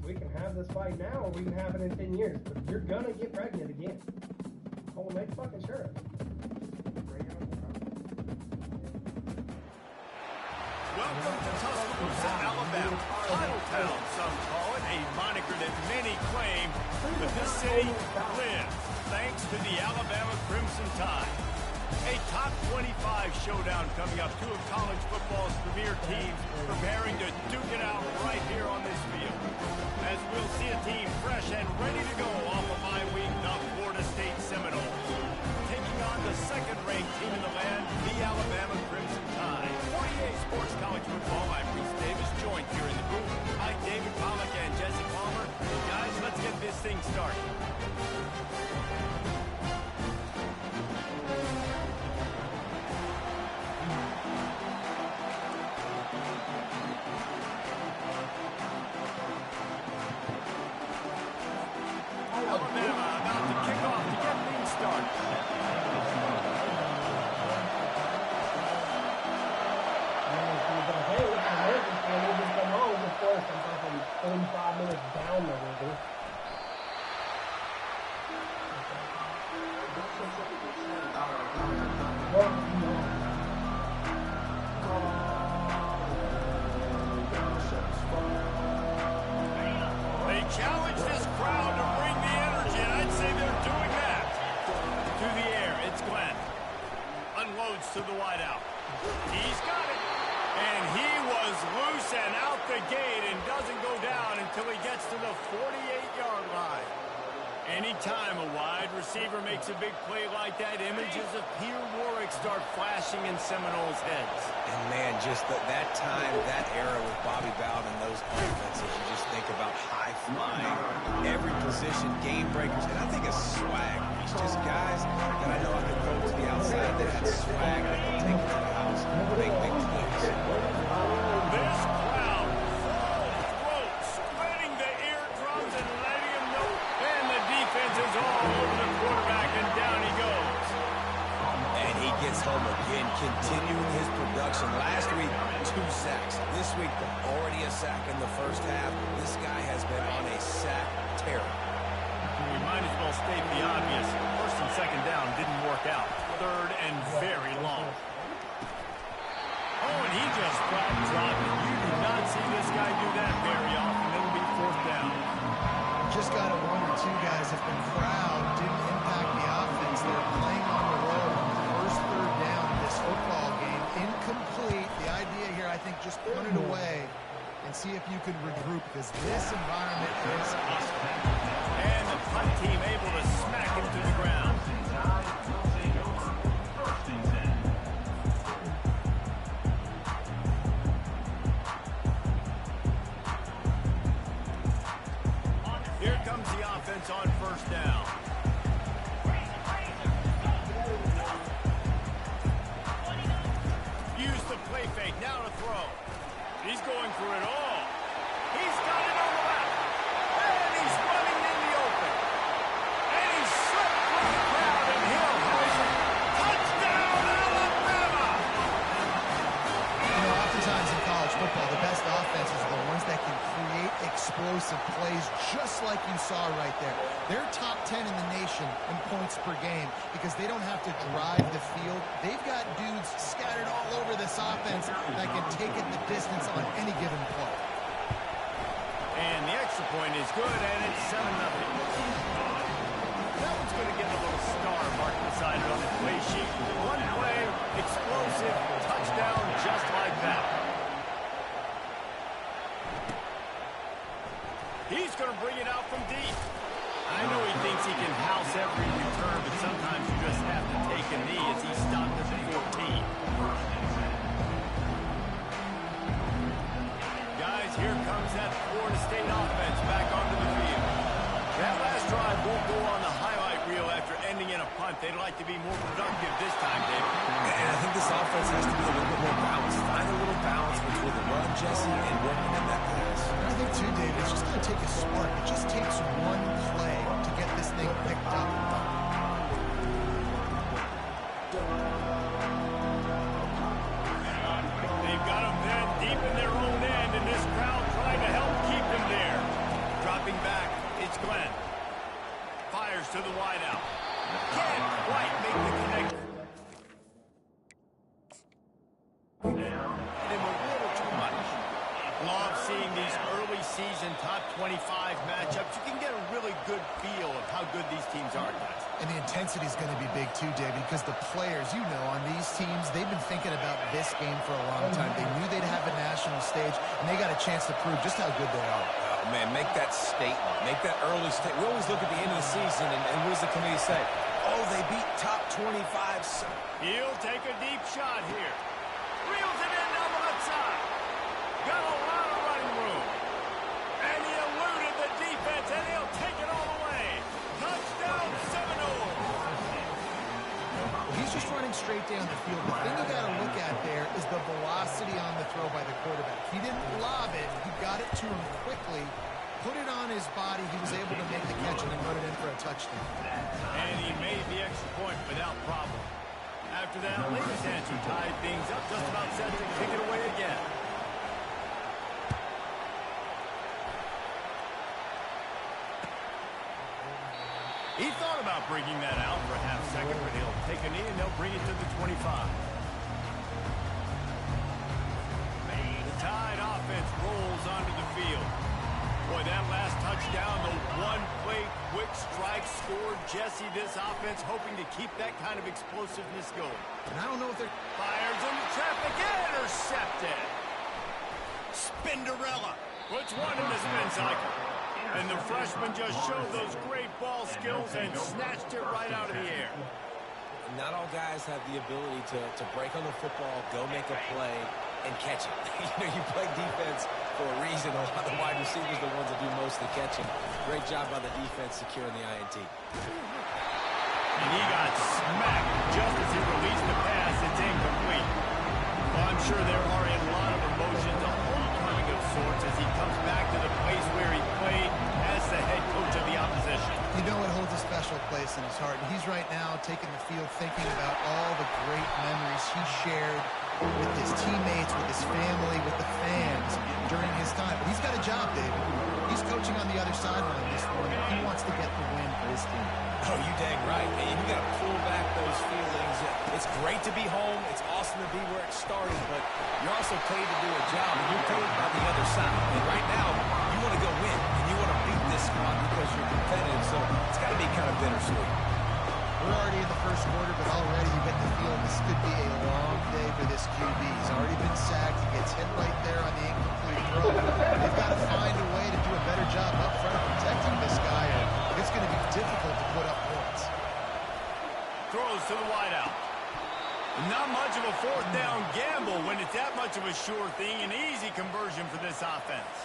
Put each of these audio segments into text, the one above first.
We can have this fight now, or we can have it in 10 years. But you're gonna get pregnant again. I will make fucking sure. Welcome to Tuscaloosa, Alabama. Title Town, some call it, a moniker that many claim, but this city lives thanks to the Alabama Crimson Tide. A top 25 showdown coming up. Two of college football's premier teams preparing to duke it out right here on this field. As we'll see a team fresh and ready to go off of bye week, the Florida State Seminoles. Taking on the second-ranked team in the land, the Alabama Crimson Tide. 48 Sports College Football, I'm Reese Davis, joined here in the booth by David Pollack and Jesse Palmer. Guys, let's get this thing started. Alabama about to kick off to get things started. Hey, it's an emergency, and we just come home. Of course, I'm talking 45 minutes down the river. They challenge this crowd to bring the energy, and I'd say they're doing that. To the air, it's Glenn. Unloads to the wideout. He's got it. And he was loose and out the gate and doesn't go down until he gets to the 48-yard line. Anytime a wide receiver makes a big play like that, images of Peter Warwick start flashing in Seminoles' heads. And man, just that time, that era with Bobby Bowden and those offenses, you just think about high flying, every position, game breakers, and I think it's swag. It's just guys that I know I can throw to the outside that had swag that can take it to the house, make big plays. This crowd, full throat, spreading the eardrums and letting him know. And the defense is all over the quarterback, and down he goes. And he gets home again, continuing his production. Last week, 2 sacks. This week, already a sack in the first half. This guy has been on a sack tear. We might as well state the obvious. First and second down didn't work out. Third and very long. Oh, and he just dropped it. You do not see this guy do that very often. It'll be fourth down. Just got to wonder, too, guys, if the crowd didn't impact the offense. They're playing on the road on the first third down in this football game. Incomplete. The idea here, I think, just punt it away and see if you can regroup, because this environment is awesome. And the punt team able to smack him to the ground. Here comes the offense on first down. Use the play fake, now to throw. He's going for it all. He's got it on the left. And he's running in the open. And he's slipped through the crowd, and he'll have it. Touchdown, Alabama! You know, oftentimes in college football, the best offenses are the ones that can create explosive plays, just like you saw right there. They're top 10 in the nation in points per game because they don't have to drive the field. They've got dudes scattered all over this offense that can take it the distance on any given play. And the extra point is good, and it's 7-0. That one's going to get a little star marked beside it on the play sheet. One play, explosive, touchdown, just like that. He's going to bring it out from deep. I know he thinks he can house every return, but sometimes you just have to take a knee as he stopped at the 14. Guys, here comes that Florida State offense back onto the field. That last drive won't go on the highlight reel after ending in a punt. They'd like to be more productive this time, David. And I think this offense has to be a little bit more balanced. Find a little balance between the run, Jesse, and working in that pass. I think, too, David, it's just going to take a spark. It just takes one play to get this thing picked up. They've got him then deep in their own end, and this crowd trying to help keep them there. Love seeing these early season top 25 matchups. You can get a really good feel of how good these teams are, guys. And the intensity is going to be big too, David, because the players, you know, on these teams, they've been thinking about this game for a long time. They knew they'd have a national stage, and they got a chance to prove just how good they are. Oh, man, make that statement. Make that early statement. We always look at the end of the season, and what does the committee say? Oh, they beat top 25. He'll take a deep shot here. Reels it in down the left side. Got a lot of running room. And he eluded the defense, and he'll take it all the way. Touchdown, Seminoles. He's just running straight down the field. The thing you got to look at there is the velocity on the throw by the quarterback. He didn't lob it. He got it to him quickly, put it on his body. He was able to make the catch and then run it in for a touchdown. And he made the extra point without problem. After that, latest answer tied things up, just about set to kick it away again. He thought about bringing that out for a half second, but he'll take a knee and they'll bring it to the 25. The Tide offense rolls onto the field. Boy, that last touchdown, the one-play quick strike scored Jesse. This offense hoping to keep that kind of explosiveness going. And I don't know if they're... Fires into traffic, intercepted. Spinderella puts one in the spin cycle. And the freshman just showed those great ball skills and snatched it right out of the air. Not all guys have the ability to break on the football, go make a play, and catch it. You play defense for a reason. A lot of the wide receivers are the ones that do most of the catching. Great job by the defense securing the INT. And he got smacked just as he released the pass. It's incomplete. Well, I'm sure there are a lot of emotions, a homecoming of sorts, as he comes back to the place where he played as the head coach of the opposition. You know it holds a special place in his heart. And he's right now taking the field thinking about all the great memories he shared with his teammates, with his family, with the fans during his time. But he's got a job, David. He's coaching on the other sideline this morning. He wants to get the win for his team. Oh, you dang right. And you got to pull back those feelings. It's great to be home. It's awesome to be where it started, but you're also paid to do a job, and you're paid by the other side. And right now, you want to go win, and you want to beat this squad because you're competitive, so it's got to be kind of bittersweet. We're already in the first quarter, but already you get the feeling this could be a long day for this QB. He's already been sacked. He gets hit right there on the incomplete throw. They've got to find a way to do a better job up front of protecting this guy, or it's going to be difficult to put up points. Throws to the wideout. Not much of a fourth down gamble when it's that much of a sure thing. An easy conversion for this offense.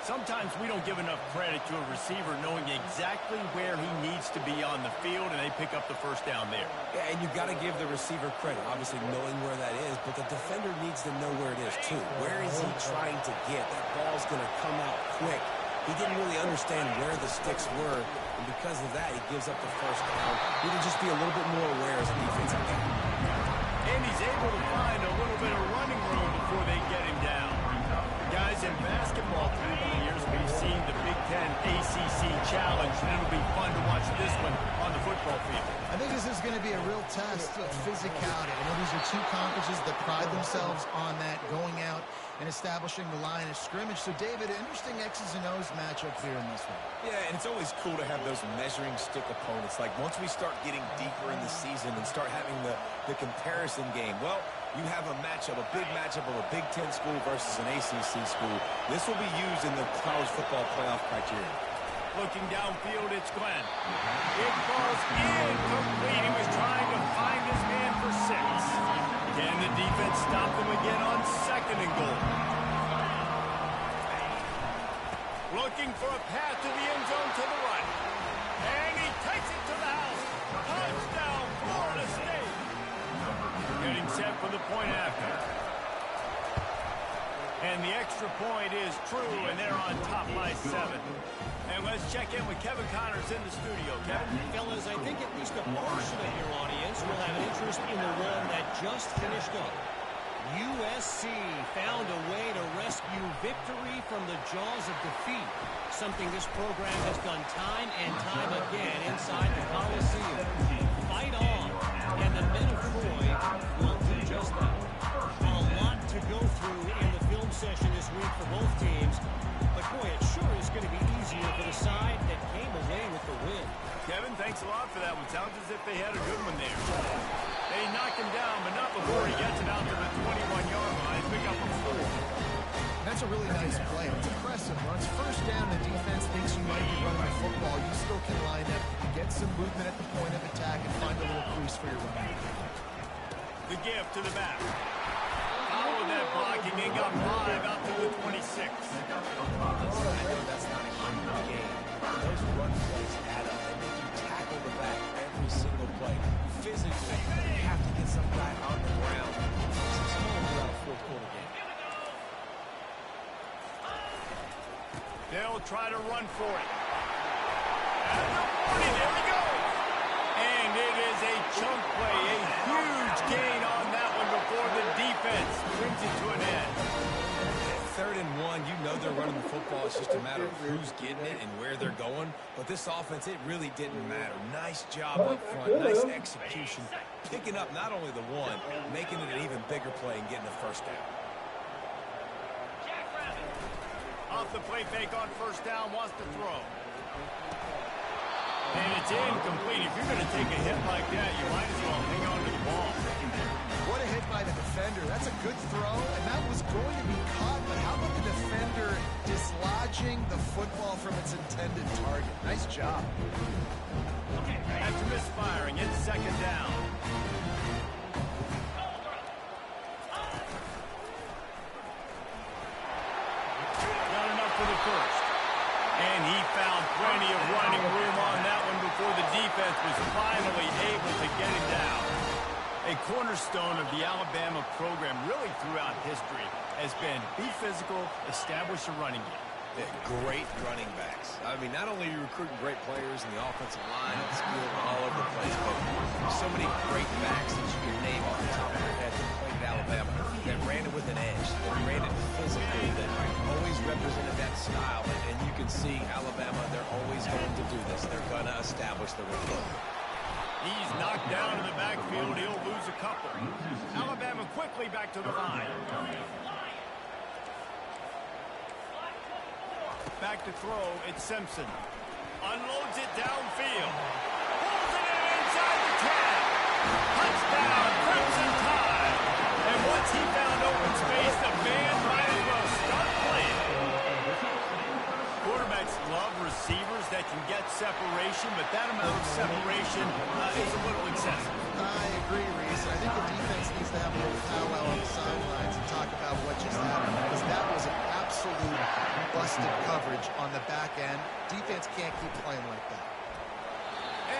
Sometimes we don't give enough credit to a receiver knowing exactly where he needs to be on the field, and they pick up the first down there. Yeah, and you've got to give the receiver credit, obviously knowing where that is, but the defender needs to know where it is too. Where is he trying to get? That ball's going to come out quick. He didn't really understand where the sticks were, and because of that, he gives up the first down. He need to just be a little bit more aware as a defensive guy. And he's able to find a little bit of running room before they get him down. Guys, in basketball through the years, we've seen the Big Ten ACC Challenge, and it'll be fun to watch this one on the football field. I think this is going to be a real test of physicality. I know these are two conferences that pride themselves on that, going out and establishing the line of scrimmage. So, David, interesting X's and O's matchup here in this one. Yeah, and it's always cool to have those measuring stick opponents. Like, once we start getting deeper in the season and start having the comparison game, well, you have a matchup, a big matchup of a Big Ten school versus an ACC school. This will be used in the college football playoff criteria. Looking downfield, it's Glenn. It falls incomplete. He was trying to find his man for 6. Can the defense stop him again on 2nd and goal? Looking for a path to the end zone to the right. And he takes it to the house. Touchdown, Florida State. Getting set for the point after. And the extra point is true, and they're on top by 7. And let's check in with Kevin Connors in the studio. Kevin? Fellas, I think at least a portion of your audience will have an interest in the one that just finished up. USC found a way to rescue victory from the jaws of defeat, something this program has done time and time again inside the Coliseum. Fight on, and the men of Troy will do just that. A lot to go through in the film session this week for both teams. But, boy, it sure is going to be easier for the side that came away with the win. Kevin, thanks a lot for that one. Sounds as if they had a good one there. They knock him down, but not before he gets it out to the 21-yard line. Pick up a 4. That's a really nice play. It's impressive. Once first down, the defense thinks you might be running the football. You still can line up, get some movement at the point of attack, and find a little crease for your running. The give to the back. Followed that blocking and got 5 out to the 26. I know that's not a huge game. Those run plays add up. They make you tackle the back every single play. Physically, you have to get some guy on the ground. It's a fourth quarter game. They'll try to run for it. At the 40, there he goes. And it is a chunk play, a huge gain on that one before the defense brings it to an end. 3rd and 1, you know they're running the football. It's just a matter of who's getting it and where they're going. But this offense, it really didn't matter. Nice job up front, nice execution. Picking up not only the one, making it an even bigger play and getting the first down. Off the play fake on first down, wants to throw. And it's incomplete. If you're going to take a hit like that, you might as well hang on to the ball. What a hit by the defender. That's a good throw, and that was going to be caught. But how about the defender dislodging the football from its intended target? Nice job. After misfiring, it's second down. Got enough for the first. And he found plenty of running room on that one before the defense was finally able to get him down. A cornerstone of the Alabama program really throughout history has been be physical, establish a running game. Great running backs. I mean, not only are you recruiting great players in the offensive line and skill all over the place, but so many great backs that you can name off the top of your head that played at Alabama that ran it with an edge, that ran it physically, that always represented that style. And you can see Alabama, they're always going to do this. They're going to establish the run game. He's knocked down in the backfield. He'll lose a couple. Alabama quickly back to the line. Back to throw, it's Simpson. Unloads it downfield. Pulls it in inside the 10. Touchdown, Crimson Tide. And once he found open space, the band might as well start playing. Quarterbacks love receivers that can get separation, but that amount of separation is a little excessive. I agree, Reese. I think the defense needs to have a little powwow on the sidelines and talk about what just happened, because that was an absolute busted coverage on the back end. Defense can't keep playing like that.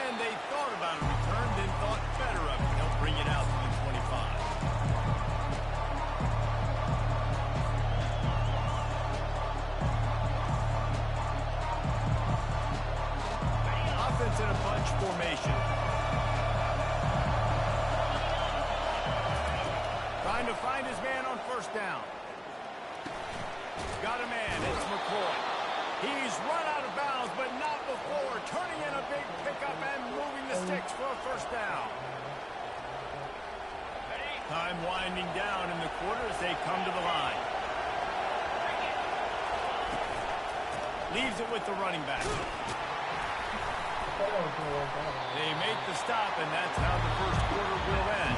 And they thought about a return, then thought better of it. They'll bring it out to the 25. Offense in a bunch formation. Trying to find his man on first down. Got a man, it's McCoy. He's run out of bounds, but not before turning in a big pickup and moving the sticks for a first down. Time winding down in the quarter as they come to the line. Leaves it with the running back. They make the stop, and that's how the first quarter will end.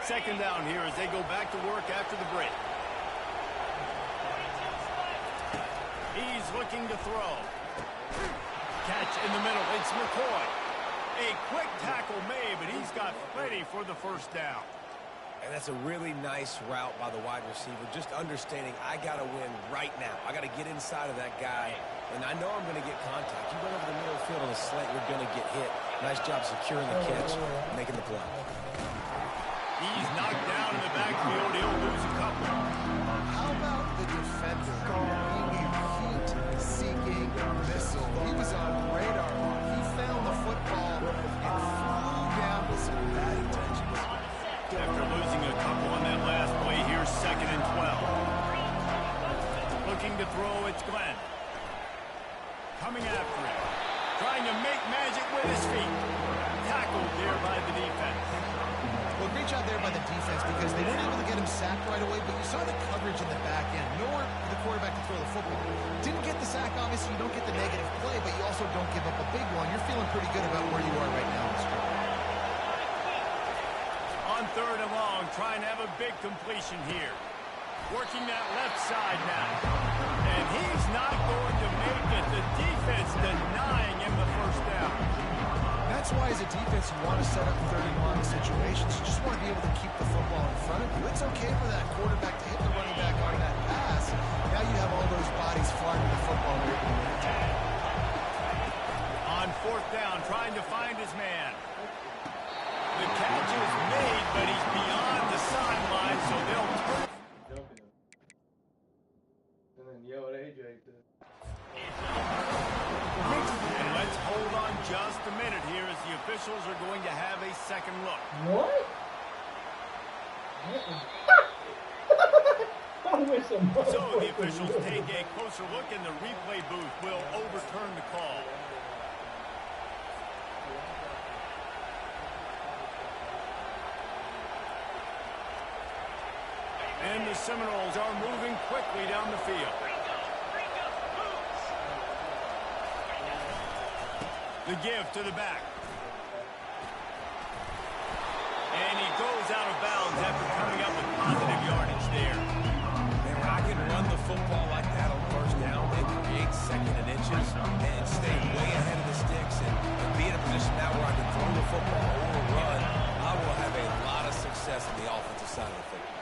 Second down here as they go back to work after the break. He's looking to throw. Catch in the middle. It's McCoy. A quick tackle made, but he's got plenty for the first down. And that's a really nice route by the wide receiver, just understanding I got to win right now. I got to get inside of that guy, and I know I'm going to get contact. You run over the middle of the field on a slant, you're going to get hit. Nice job securing the catch, making the play. He's knocked down in the backfield. He'll lose a couple. How about the defender being a heat-seeking missile? He was on radar. He found the football and flew down with some bad intentions. after losing a couple on that last play. Here's 2nd and 12. Looking to throw, it's Glenn. Coming after it. Trying to make magic with his feet. Tackled there by the defense. Well, great job there by the defense because they weren't able to get him sacked right away, but you saw the coverage in the back end. Nowhere for the quarterback to throw the football. Didn't get the sack, obviously. You don't get the negative play, but you also don't give up a big one. You're feeling pretty good about where you are right now in the script. On 3rd and long, trying to have a big completion here. Working that left side now. And he's not going to make it. The defense denying him the first down. That's why, as a defense, you want to set up 3rd and long situations. You just want to be able to keep the football in front of you. It's okay for that quarterback to hit the running back on that pass. Now you have all those bodies flying to the football. On 4th down, trying to find his man. The catch is made, but he's beyond the sideline, so they'll turn. And then yell at AJ to... And let's hold on just a minute here as the officials are going to have a second look. What? So the officials take a closer look and the replay booth will overturn the call. And the Seminoles are moving quickly down the field. The give to the back. And he goes out of bounds after coming up with positive yardage there. And when I can run the football like that on 1st down and create 2nd and inches and stay way ahead of the sticks and be in a position now where I can throw the football or run, I will have a lot of success on the offensive side of the football.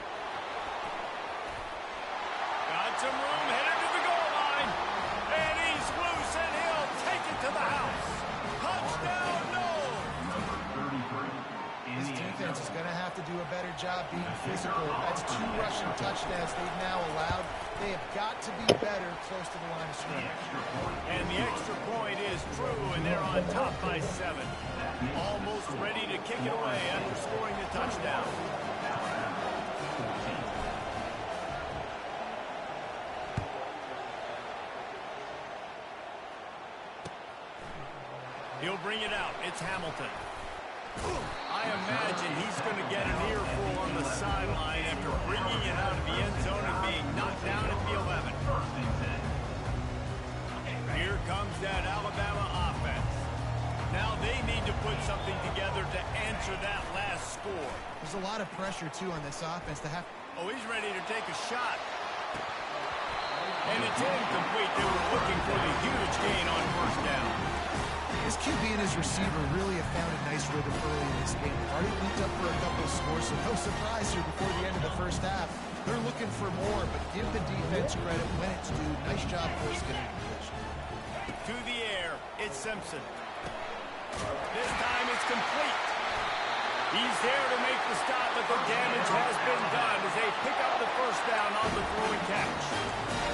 Got some room, headed to the goal line. And he's loose and he'll take it to the house. Touchdown, no! This defense is going to have to do a better job being physical. That's 2 rushing touchdowns they've now allowed. They have got to be better close to the line of scrimmage. And the extra point is true, and they're on top by 7. Almost ready to kick it away after scoring the touchdown. He'll bring it out. It's Hamilton. I imagine he's going to get an earful on the sideline after bringing it out of the end zone and being knocked down at the 11. Here comes that Alabama offense. Now they need to put something together to answer that last score. There's a lot of pressure, too, on this offense to have... Oh, he's ready to take a shot. And it's incomplete. They were looking for the huge gain on 1st down. His QB and his receiver really have found a nice rhythm early in this game. Already linked up for a couple of scores, so no surprise here before the end of the first half. They're looking for more, but give the defense credit when it's due. Nice job for us getting the position. To the air, it's Simpson. This time it's complete. He's there to make the stop, but the damage has been done as they pick up the 1st down on the throwing catch.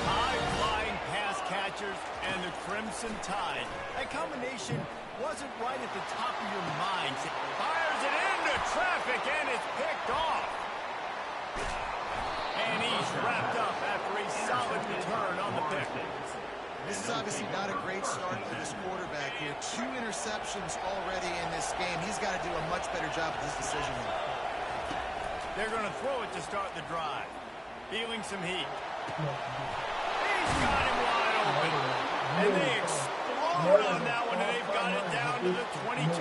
High-flying pass catchers and the Crimson Tide. That combination wasn't right at the top of your minds. It fires it into traffic, and it's picked off. And he's wrapped up after a solid return on the pick. This is obviously not a great start for this quarterback here. 2 interceptions already in this game. He's got to do a much better job with this decision. They're going to throw it to start the drive. Feeling some heat. He's got him wide open. And they explode on that one, and they've got it down to the 22.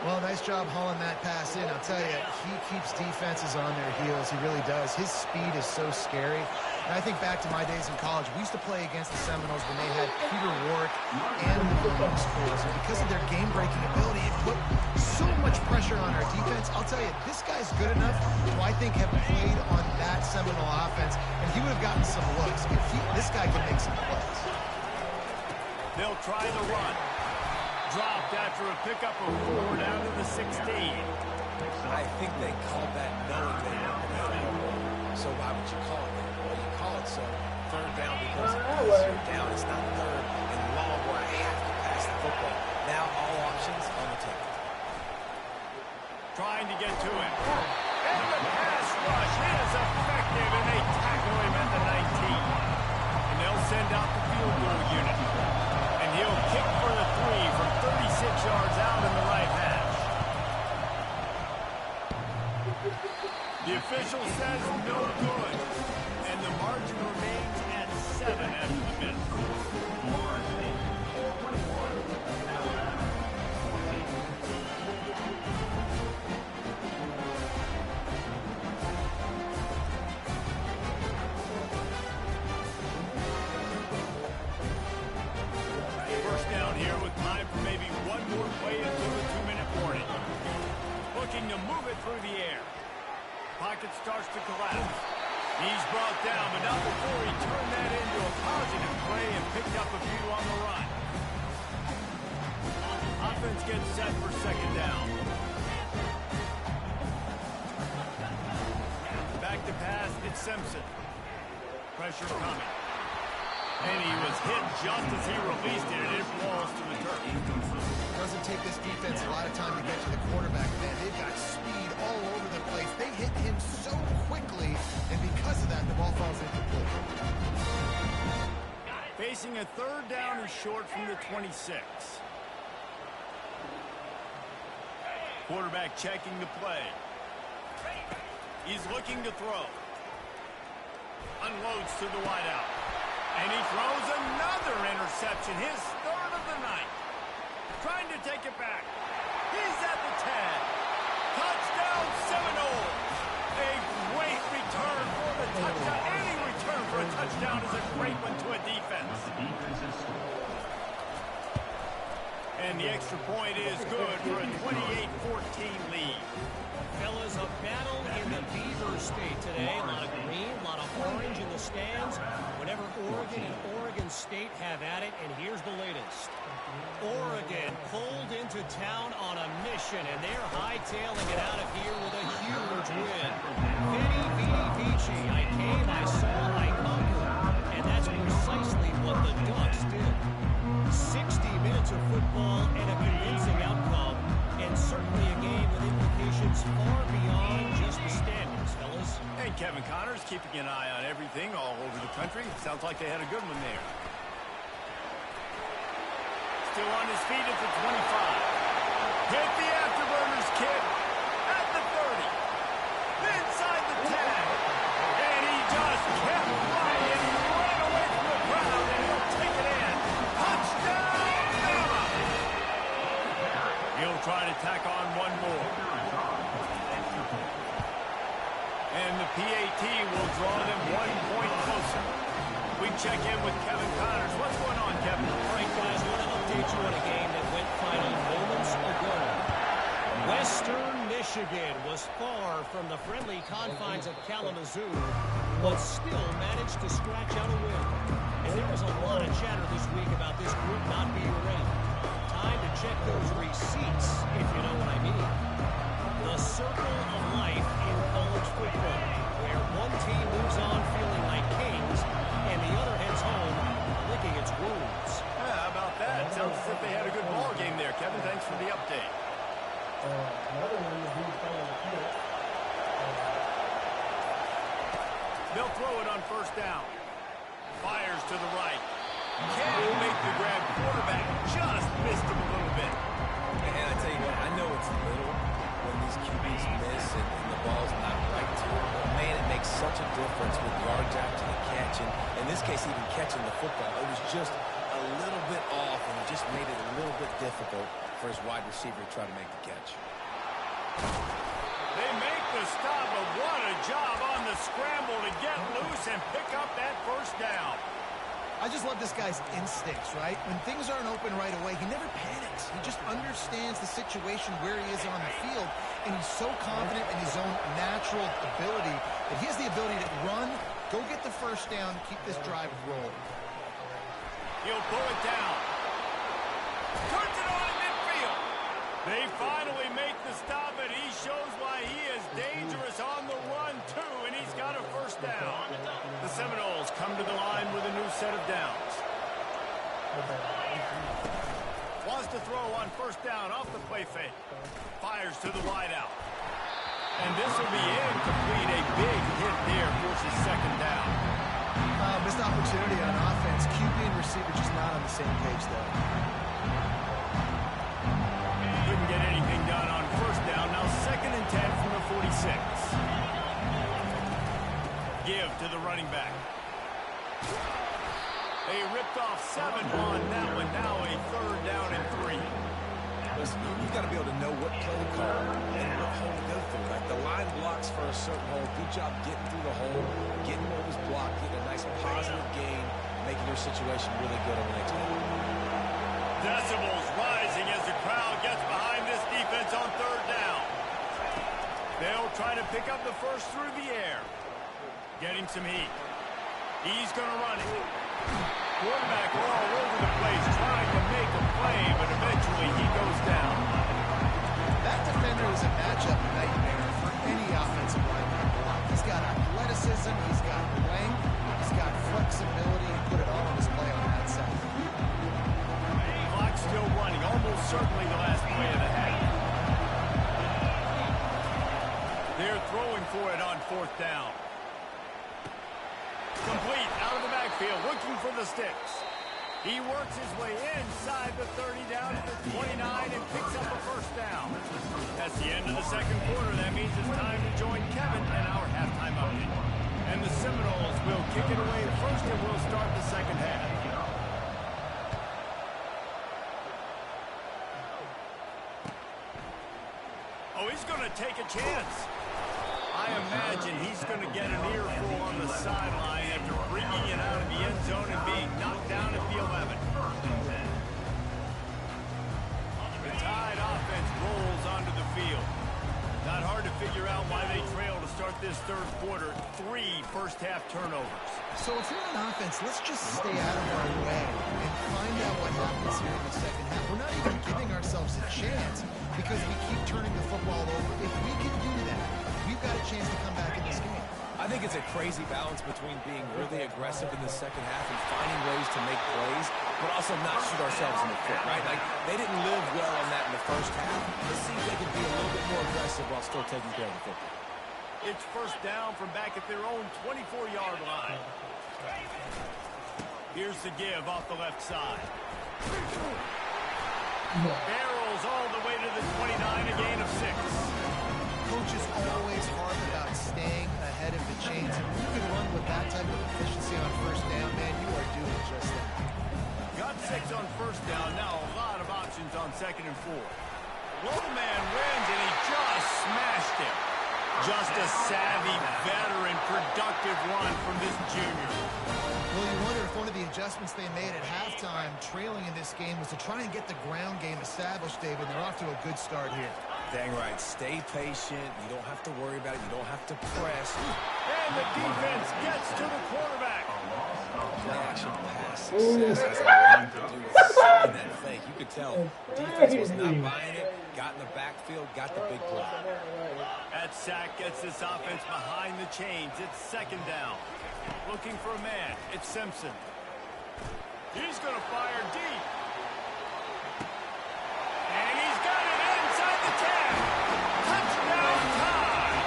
Well, nice job hauling that pass in. I'll tell you, he keeps defenses on their heels. He really does. His speed is so scary. And I think back to my days in college. We used to play against the Seminoles when they had Peter Warwick and the Williams schools. And because of their game-breaking ability, it put so much pressure on our defense. I'll tell you, this guy's good enough to, I think, have played on that Seminole offense. And he would have gotten some looks. This guy can make some plays. They'll try the run. Dropped after a pickup of 4 down to the 16. I think they called that knowing they weren't going to have. So why would you call it that? Well, you call it so 3rd down because it's easier down. It's not 3rd and long where I have to pass the football. Now all options on the table. Trying to get to it. And the pass rush is effective, and they tackle him at the 19. And they'll send out the field goal unit. And he'll kick for the 3 from 36 yards out in the right hash. The official says no good. And the margin remains at 7 after the miss. First down here with time for maybe one more play until the 2-minute warning. Looking to move it through the air. Pocket starts to collapse. He's brought down, but not before he turned that into a positive play and picked up a few on the run. Offense gets set for second down. Back to pass, it's Simpson. Pressure coming. And he was hit just as he released it, and it falls to the turf. Doesn't take this defense a lot of time to get to the quarterback, man. They've got speed all over the place. They hit him so quickly, and because of that, the ball falls incomplete. Facing a third down and short from the 26. Quarterback checking the play. He's looking to throw. Unloads to the wideout. And he throws another interception, his third of the night. Trying to take it back. He's at the 10. Touchdown Seminoles. A great return for the touchdown. Any return for a touchdown is a great one to a defense. And the extra point is good for a 28-14 lead. Fellas, a battle in the Beaver State today. A lot of green, a lot of orange in the stands. Whenever Oregon and Oregon State have at it, and here's the latest. Oregon pulled into town on a mission, and they're hightailing it out of here with a huge win. Vidi, vidi, vici. I came, I saw, I conquered. And that's precisely what the Ducks did. 60 minutes of football and a convincing outcome, and certainly a game with implications far beyond just the standings, fellas. And Kevin Connors keeping an eye on everything all over the country. Sounds like they had a good one there. Still on his feet at the 25. Hit the afterburners, kid. At the 30. Inside the 10. And he just kept flying right away from the crowd, and he'll take it in. Touchdown, Bama! He'll try to tack on one more. And the PAT will draw them 1 point closer. We check in with Kevin Connors. What's going on, Kevin? All right, guys, I want to update you on a game that went final moments ago. Western Michigan was far from the friendly confines of Kalamazoo, but still managed to scratch out a win. And there was a lot of chatter this week about this group not being ready. Time to check those receipts, if you know what I mean. The circle of life in college football, where one team moves on feeling like kings, and the other heads home licking its wounds. Yeah, how about that? Sounds as if they had a good ball game there, Kevin. Thanks for the update. Another one would be playing the field. They'll throw it on first down. Fires to the right. Can't make the grab. Quarterback just missed him a little bit. And I tell you what, I know it's little when these QBs miss and the ball's not right to it. But man, it makes such a difference with yards after the catch. And in this case, even catching the football, it was just a little bit off, and it just made it a little bit difficult for his wide receiver to try to make the catch. They make the stop, but what a job on the scramble to get loose and pick up that first down. I just love this guy's instincts, right? When things aren't open right away, he never panics. He just understands the situation where he is on the field, and he's so confident in his own natural ability that he has the ability to run, go get the first down, keep this drive rolling. He'll pull it down. Turns it on in midfield. They finally make the stop, and he shows why he is dangerous on the run, too, and he's got a first down. The Seminoles come to the line with a new set of downs. Wants to throw on first down off the play fake. Fires to the wideout. And this will be incomplete. A big hit there forces second down. Missed opportunity on offense. QB and receiver just not on the same page there. Couldn't get anything done on first down. Now 2nd and 10 from the 46. Give to the running back. They ripped off 7 on that one. Now a 3rd down and 3. Listen, you've got to be able to know what play to call and what hole to go through. Like the line blocks for a certain hole. Good job getting through the hole, getting what was blocked, getting a nice positive gain, making your situation really good on the next one. Decibels rising as the crowd gets behind this defense on 3rd down. They'll try to pick up the first through the air. Getting some heat. He's going to run it. Quarterback all over the place trying to make a play, but eventually he goes down. That defender is a matchup nightmare for any offensive lineman to block. He's got athleticism, he's got length, he's got flexibility, and put it all on display on that side. Clock still running, almost certainly the last play of the half. They're throwing for it on 4th down. Complete out of the backfield, looking for the sticks. He works his way inside the 30 down to the 29 and picks up a first down. That's the end of the 2nd quarter. That means it's time to join Kevin and our halftime update. And the Seminoles will kick it away first and will start the 2nd half. Oh, he's going to take a chance. I imagine he's going to get an earful on the sideline after bringing it out of the end zone and being knocked down at the 11. The Tide offense rolls onto the field. Not hard to figure out why they trail to start this 3rd quarter. 3 first-half turnovers. So if you're on offense, let's just stay out of our way and find out what happens here in the 2nd half. We're not even giving ourselves a chance because we keep turning the football over. If we can do that, we've got a chance to come back in this game. I think it's a crazy balance between being really aggressive in the 2nd half and finding ways to make plays, but also not shoot ourselves in the foot, right? Like, they didn't live well on that in the 1st half. Let's see if they can be a little bit more aggressive while still taking care of the football. It's first down from back at their own 24-yard line. Here's the give off the left side. Barrels all the way to the 29, a gain of 6. Coach is always hard about staying ahead of the chains, and when you can run with that type of efficiency on first down, man, you are doing just that. Got 6 on first down. Now a lot of options on 2nd and 4. Low man wins, and he just smashed him. Just a savvy, veteran, productive run from this junior. Well, you wonder if one of the adjustments they made at halftime, trailing in this game, was to try and get the ground game established, David. They're off to a good start here. Dang right. Stay patient. You don't have to worry about it. You don't have to press. And the defense gets to the quarterback. Play-action pass success has a lot to do with seeing that fake. You could tell defense was not buying it, got in the backfield, got the big play. That sack gets this offense behind the chains. It's 2nd down. Looking for a man. It's Simpson. He's going to fire deep. And he's got it inside the 10. Touchdown time.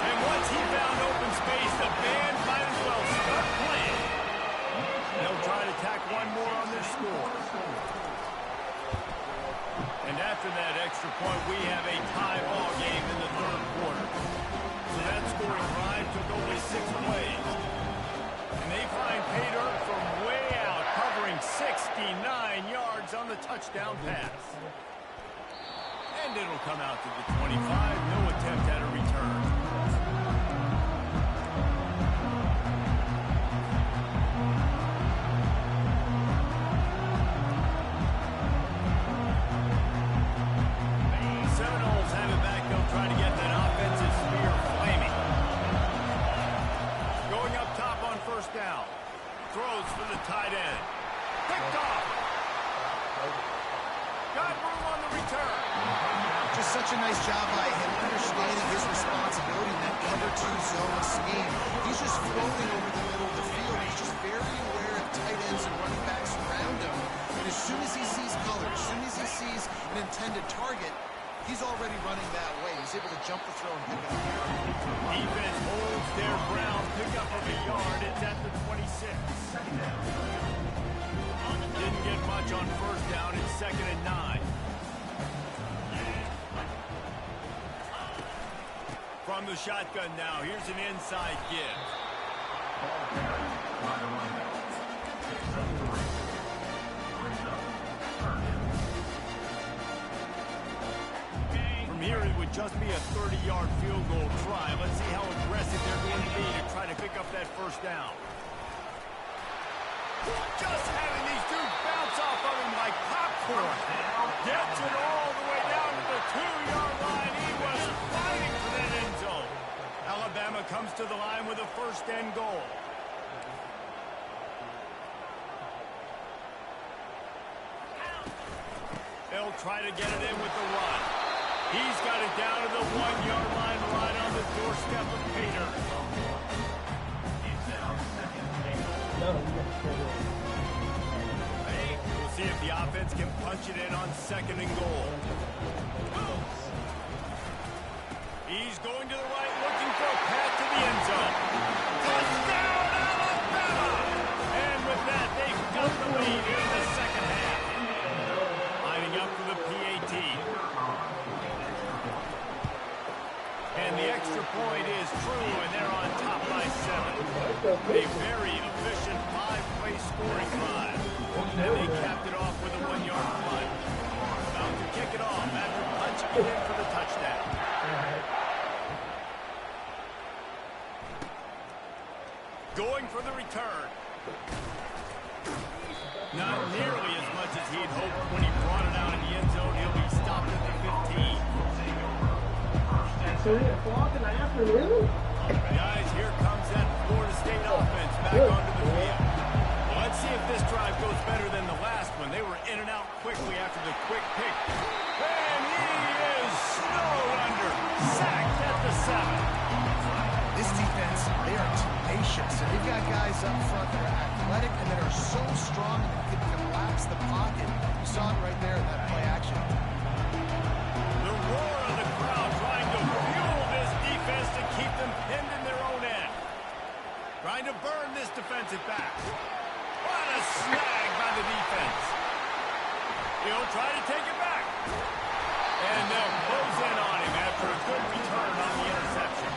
And once he found open space, the band might as well start playing. They'll try to tack one more on their score. And after that extra point, we have a tie ball game in the 3rd quarter. So that scoring drive took only 6 plays. And they find pay dirt from way out, covering 69 yards on the touchdown pass. And it'll come out to the 25. No attempt at a return. Seminoles have it back. They'll try to get that offensive spear flaming. Going up top on first down. Throws for the tight end. Picked off. Got room on the return. Just such a nice job by him understanding his responsibility in that cover 2 zone scheme. He's just floating over the middle of the field. He's just very aware of tight ends and running backs around him. And as soon as he sees color, as soon as he sees an intended target, He's already running that way. He's able to jump the throw and pick it up. Defense holds their ground. Pick up of a yard. It's at the 26. Didn't get much on first down. It's 2nd and 9. From the shotgun now, here's an inside give. From here, it would just be a 30-yard field goal try. Let's see how aggressive they're going to be to try to pick up that first down. Just having these dudes bounce off of him like popcorn. Gets it all the way down to the 2-yard line. He was fighting for that end zone. Alabama comes to the line with a 1st and goal. They'll try to get it in with the run. He's got it down to the 1-yard line right on the doorstep of Peter. We'll see if the offense can punch it in on 2nd and goal. He's going to the right, looking for a path to the end zone. Touchdown, Alabama! And with that, they've got the lead here in the 2nd half. Lining up for the PAT. And the extra point is true, and they're on top by 7. A very efficient 5-play scoring drive. And they capped it off with a 1-yard punt. About to kick it off after punching it in for the touchdown. Going for the return. Not nearly as much as he'd hoped when he brought it out in the end zone. He'll be stopped at the 15. So 3:00 in the afternoon? Guys, here comes that Florida State offense back onto the field. Well, let's see if this drive goes better than the last one. They were in and out quickly after the quick pick. And he is snowed under. Sacked at the 7. This defense, they are tenacious. And they've got guys up front that are athletic and that are so strong and can collapse the pocket. You saw it right there in that play action. The roar of the crowd trying to fuel this defense to keep them pinned in their own end. Trying to burn this defensive back. What a snag by the defense. He'll try to take it back. And they'll close in on him after a good return on the interception.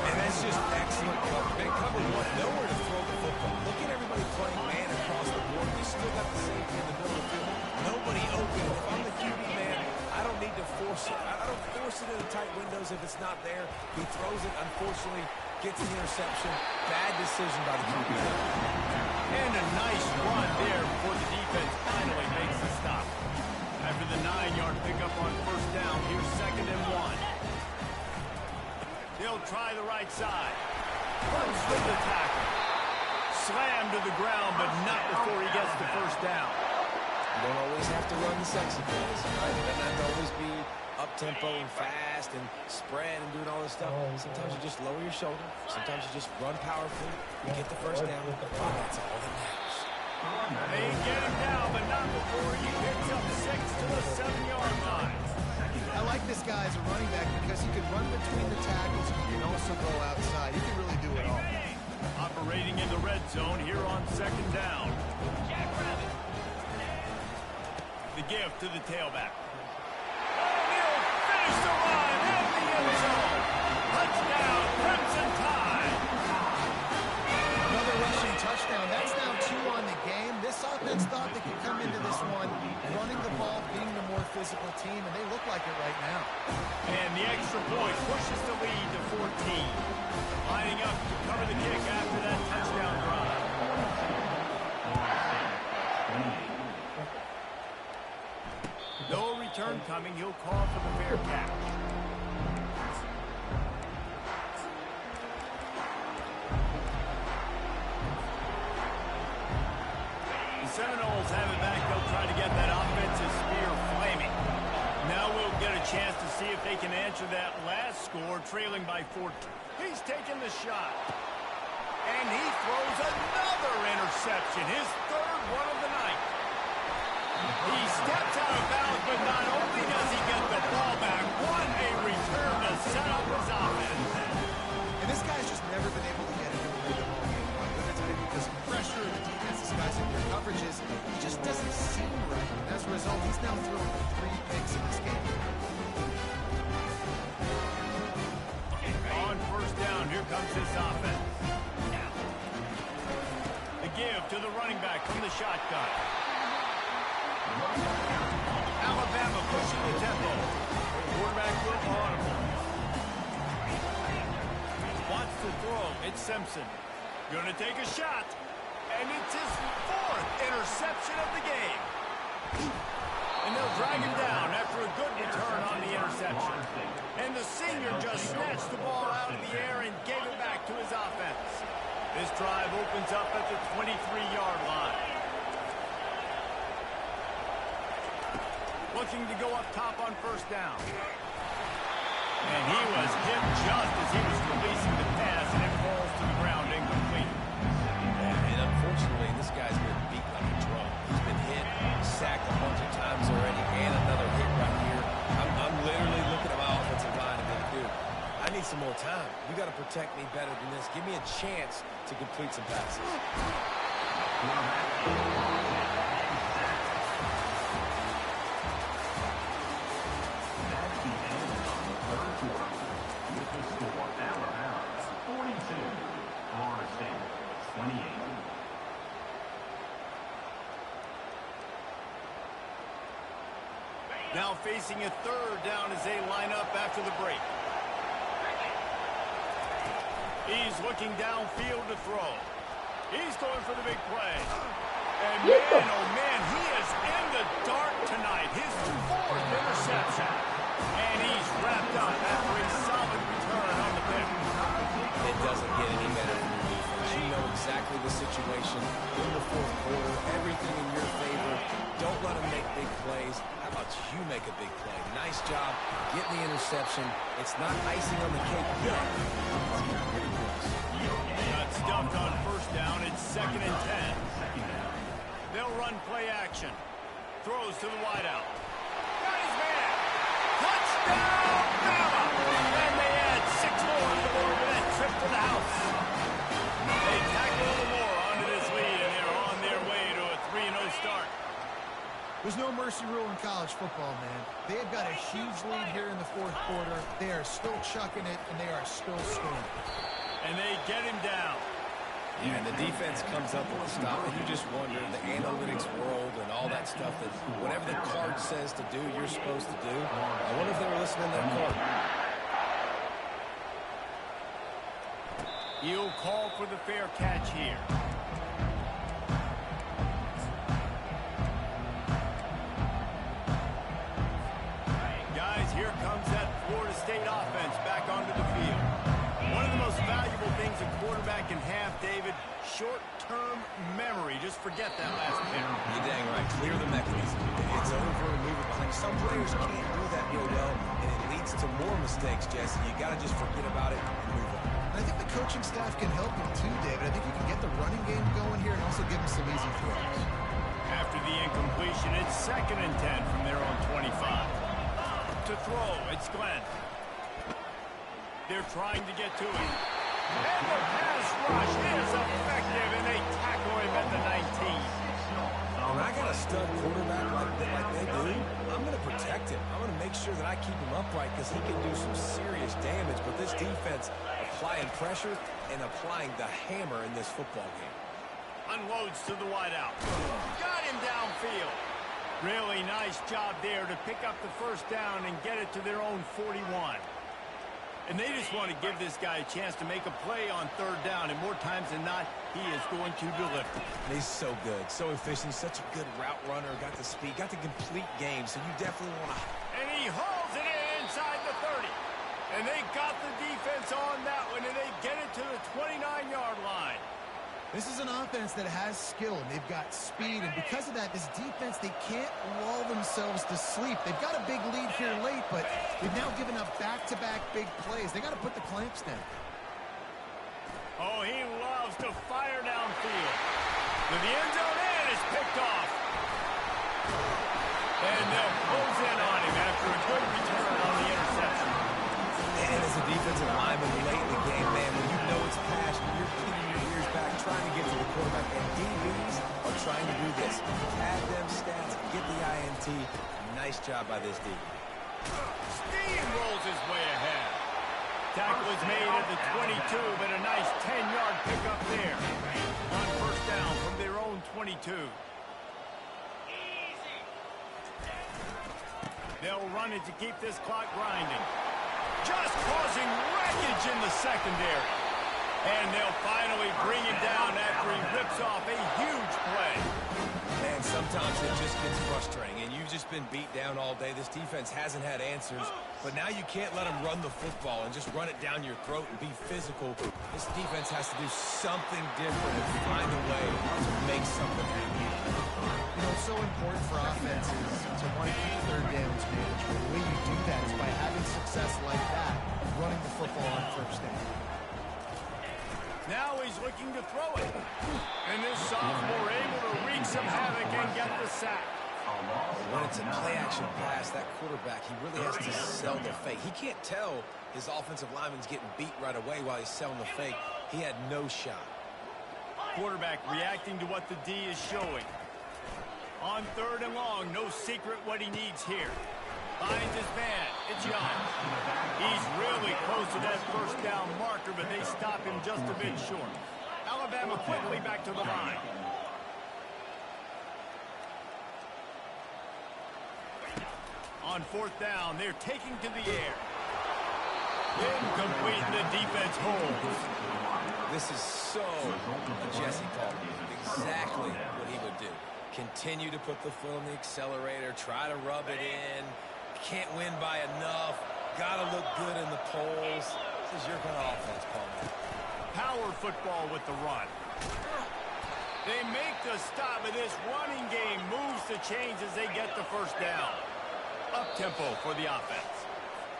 And that's just excellent cover. They covered one, nowhere to throw the football. Look at everybody playing man across the board. You still got the safety in the middle of the field. Nobody open. If I'm the QB man, I don't need to force it. I don't force it into tight windows if it's not there. He throws it, unfortunately, gets an interception. Bad decision by the QB. And a nice run there before the defense finally makes the stop. After the 9-yard pickup on first down, here's 2nd and 1. They'll try the right side. Runs through the tackle. Slammed to the ground, but not before he gets the first down. You don't always have to run the sexy plays, right? It doesn't have to always be up-tempo and fast and spread and doing all this stuff. Sometimes you just lower your shoulder. Sometimes you just run powerfully. You get the first down. That's all that matters. They get him down, but not before he picks up 6 to the 7-yard line. I like this guy as a running back because he can run between the tackles and he can also go outside. He can really do it all. Operating in the red zone here on 2nd down. The give to the tailback. And he'll finish the run in the end zone. Touchdown, Crimson Tide. Another rushing touchdown. That's now 2 on the game. This offense thought they could come into this one running the ball, being the more physical team, and they look like it right now. And the extra point pushes the lead to 14. Lining up to cover the kick after that touchdown drive. No return coming. He'll call for the fair catch. The Seminoles have it back. They'll try to get that offensive spear flaming. Now we'll get a chance to see if they can answer that last score, trailing by 14. He's taking the shot. And he throws another interception, his 3rd one of the night. He steps out of bounds, but not only does he get the ball back, quarterback from the shotgun. Alabama pushing the tempo. Quarterback will audible. Wants to throw. It's Simpson. Gonna take a shot. And it's his 4th interception of the game. And they'll drag him down after a good return on the interception. And the senior just snatched the ball out of the air and gave it back to his offense. This drive opens up at the 23-yard line. Looking to go up top on first down. And he was hit just as he was releasing the pass, and it falls to the ground incomplete. And unfortunately, this guy's been beat like a drum. He's been hit, sacked a bunch of times already, and another hit right here. I'm literally looking at my offensive line and going, dude, I need some more time. You got to protect me better than this. Give me a chance to complete some passes. Now facing a third down as they line up after the break. He's looking downfield to throw. He's going for the big play. And man, oh man, he is in the dark tonight. His 4th interception. And he's wrapped up after a solid return on the pick. It doesn't get any better from your defense. You know exactly the situation in the 4th quarter. Everything in your favor. Don't let them make big plays. How about you make a big play? Nice job getting the interception. It's not icing on the cake yet. It's getting pretty close. Got stuffed on first down. It's 2nd and 10. They'll run play action. Throws to the wideout. Got his man. Touchdown, Bama! And they add 6 more to the board with that trip to the house. They tack a little more onto this lead, and they're on their way to a 3-0 start. There's no mercy rule in college football, man. They have got a huge lead here in the 4th quarter. They are still chucking it, and they are still scoring. And they get him down. Yeah, and the defense comes up with a stop, and you just wonder, the analytics world and all that stuff, that whatever the card says to do, you're supposed to do. I wonder if they were listening to that card. He'll call for the fair catch here. Guys, here comes that Florida State offense back onto the field. One of the most valuable things a quarterback can have, David, short-term memory. Just forget that last pick. You're dang right. Clear the mechanism. It's over and move it behind. Some players can't do that real well, and it leads to more mistakes, Jesse. You got to just forget about it and move on. I think the coaching staff can help him too, David. I think you can get the running game going here and also give him some easy throws. After the incompletion, it's 2nd and 10 from their own 25. To throw, it's Glenn. They're trying to get to him. And the pass rush is effective, and they tackle him at the 19. When I got a stud quarterback like they do, I'm going to protect him. I'm going to make sure that I keep him upright because he can do some serious damage. But this defense applying pressure and applying the hammer in this football game. Unloads to the wideout. Got him downfield. Really nice job there to pick up the first down and get it to their own 41. And they just want to give this guy a chance to make a play on 3rd down, and more times than not, he is going to deliver. He's so good, so efficient, such a good route runner, got the speed, got the complete game, so you definitely want to... And he hauls it in inside the 30. And they got the defense on that one, and they get it to the 29-yard line. This is an offense that has skill, and they've got speed, and because of that, this defense, they can't lull themselves to sleep. They've got a big lead here late, but they've now given up back-to-back big plays. They got to put the clamps down. Oh, he loves to fire downfield. To the end zone, and it's picked off. And they'll close in on him after a good return on the interception. And as a defensive lineman late in the game, man, when you know it's passion, you're keeping your ears back, trying to get to the quarterback, and DBs are trying to do this. Add them stats, get the INT. Nice job by this D. Steamrolls his way ahead. Tackle is made at the 22, but a nice 10-yard pickup there. On first down from their own 22. attitude. They'll run it to keep this clock grinding. Just causing wreckage in the secondary. And they'll finally bring him down after he rips off a huge play. Man, sometimes it just gets frustrating, and you've just been beat down all day. This defense hasn't had answers, but now you can't let them run the football and just run it down your throat and be physical. This defense has to do something different and find a way to make something happen. You know, it's so important for offenses to want to keep third downs managed. The way you do that is by having success like that, running the football on first down. Now he's looking to throw it. And this sophomore able to wreak some havoc and get the sack. When it's a play-action pass, that quarterback, he really has to sell the fake. He can't tell his offensive lineman's getting beat right away while he's selling the fake. He had no shot. Quarterback reacting to what the D is showing. On 3rd and long, no secret what he needs here. Finds his man. It's Young. He's really close to that first down marker, but they stop him just a bit short. Alabama quickly back to the line. On 4th down, they're taking to the air. Incomplete, the defense holds. This is so Jesse Paul. Exactly what he would do. Continue to put the foot on the accelerator, try to rub it in. Can't win by enough. Got to look good in the polls. This is your kind of offense, Paul. Power football with the run. They make the stop, and this running game moves the chains as they get the first down. Up-tempo for the offense.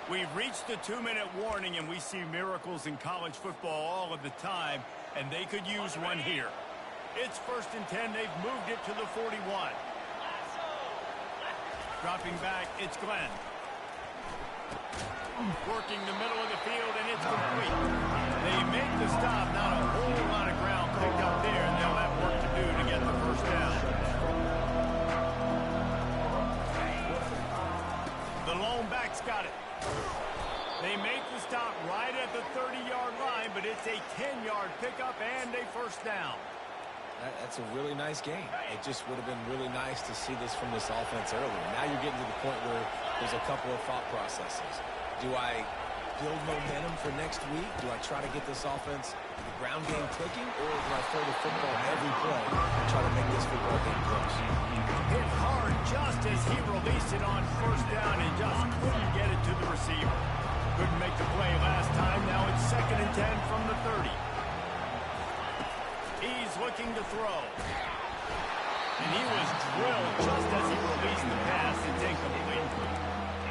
We've reached the 2-minute warning, and we see miracles in college football all of the time, and they could use one here. It's 1st and 10. They've moved it to the 41. Dropping back, it's Glenn. Working the middle of the field, and it's complete. They make the stop. Not a whole lot of ground picked up there, and they'll have work to do to get the first down. The lone back's got it. They make the stop right at the 30-yard line, but it's a 10-yard pickup and a first down. That's a really nice game. It just would have been really nice to see this from this offense earlier. Now you're getting to the point where there's a couple of thought processes. Do I build momentum for next week? Do I try to get this offense, the ground game clicking, or do I throw the football every play and try to make this football game close? Hit hard just as he released it on first down and just couldn't get it to the receiver. Couldn't make the play last time. Now it's 2nd and 10 from the 30. He's looking to throw. And he was drilled just as he released the pass. It's incomplete.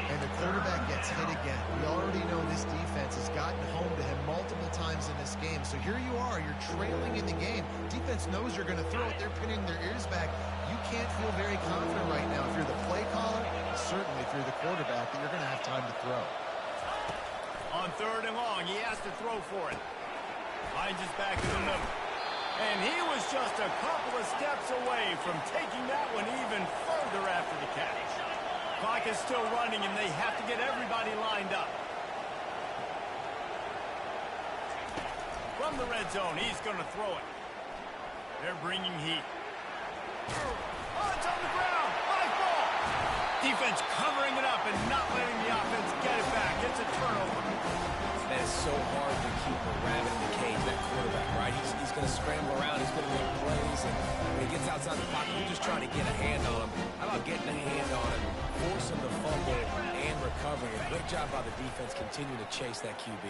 And the quarterback gets hit again. We already know this defense has gotten home to him multiple times in this game. So here you are. You're trailing in the game. Defense knows you're going to throw it. They're pinning their ears back. You can't feel very confident right now. If you're the play caller, certainly if you're the quarterback, that you're going to have time to throw. On 3rd and long, he has to throw for it. Finds his back in the middle. And he was just a couple of steps away from taking that one even further after the catch. Clock is still running, and they have to get everybody lined up. From the red zone, he's going to throw it. They're bringing heat. Oh, it's on the ground. High ball. Defense covering it up and not letting the offense get it back. It's a turnover. Man, it's so hard to keep a rabbit in the cage, that quarterback, right? He's going to scramble around. He's going to make plays. And when he gets outside the pocket, you're just trying to get a hand on him. How about getting a hand on him, force him to fumble, and recovering? A great job by the defense continuing to chase that QB.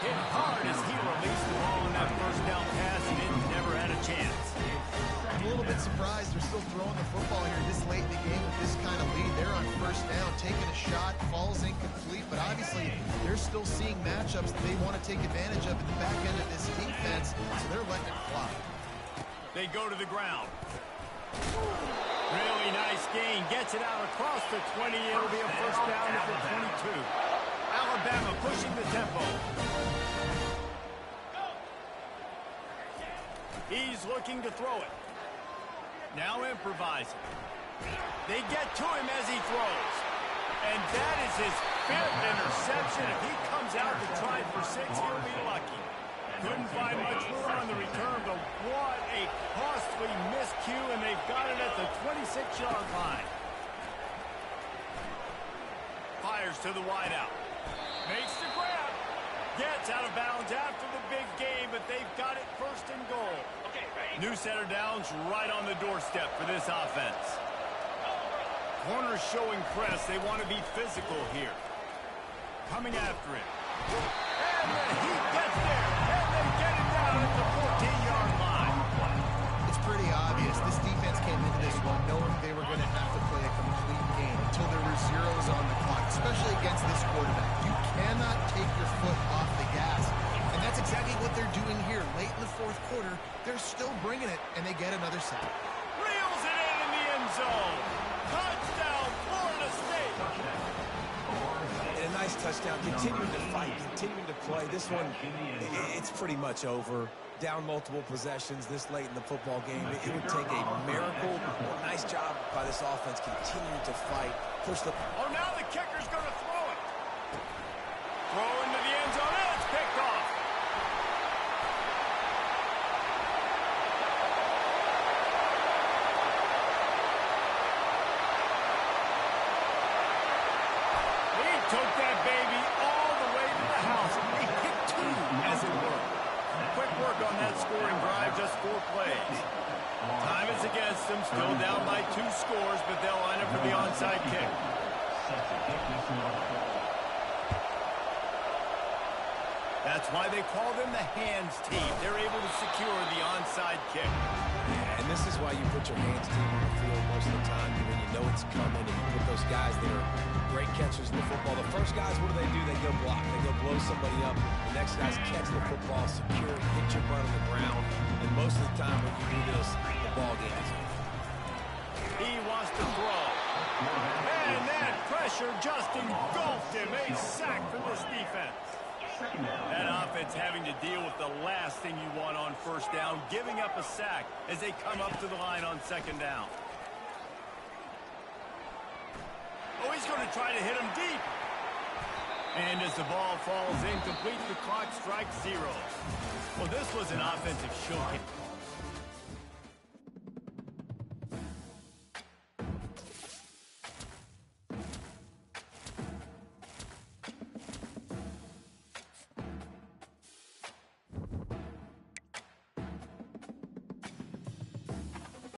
Hit hard as he released the ball in that first down pass, and it never had a chance. I'm a little bit surprised they're still throwing the football here this late in the game with this kind of lead. They're on first down, taking a shot, falls incomplete, but obviously they're still seeing matchups that they want to take advantage of at the back end of this defense, so they're letting it fly. They go to the ground. Really nice gain. Gets it out across the 20. It'll be a first down at the 22. Alabama pushing the tempo. He's looking to throw it. Now improvising. They get to him as he throws. And that is his 5th interception. If he comes out to try for 6, he'll be lucky. Couldn't find much more on the return, but what a costly miscue, and they've got it at the 26-yard line. Fires to the wideout. Makes the grab. Gets out of bounds after the big game, but they've got it first and goal. New center downs right on the doorstep for this offense. Corners showing press. They want to be physical here. Coming after it. And he gets there. And they get it down at the 14-yard line. It's pretty obvious. This defense came into this one knowing they were going to have to play a complete game until there were zeros on the clock, especially against this quarterback. You cannot take your foot off the gas. And that's exactly what they're doing here. Late in the fourth quarter, they're still bringing it, and they get another sack. Reels it in the end zone. Touchdown, Florida State. And a nice touchdown. Continuing to fight, continuing to play. This one, it's pretty much over. Down multiple possessions this late in the football game. It would take a miracle. Nice job by this offense continuing to fight. Push the... Oh, now the kicker's going to throw it. Throw into the end zone. And it's picked off. He took that baby all the way to the house. He hit two, as it were. Quick work on that scoring drive, just 4 plays. Time is against them, still down by 2 scores, but they'll line up for the onside kick. That's why they call them the hands team. They're able to secure the onside kick. Yeah, and this is why you put your hands team on the field most of the time when you know it's coming, and you put those guys that are great catchers in the football. The first guys, what do? They go block. They go blow somebody up. The next guys catch the football, secure it, hit your butt on the ground. And most of the time when you do this, the ball game is over. He wants to throw. And that pressure just engulfed him. A sack for this defense. That offense having to deal with the last thing you want on first down, giving up a sack as they come up to the line on second down. Oh, he's going to try to hit him deep. And as the ball falls incomplete, the clock strikes 0. Well, this was an offensive showcase.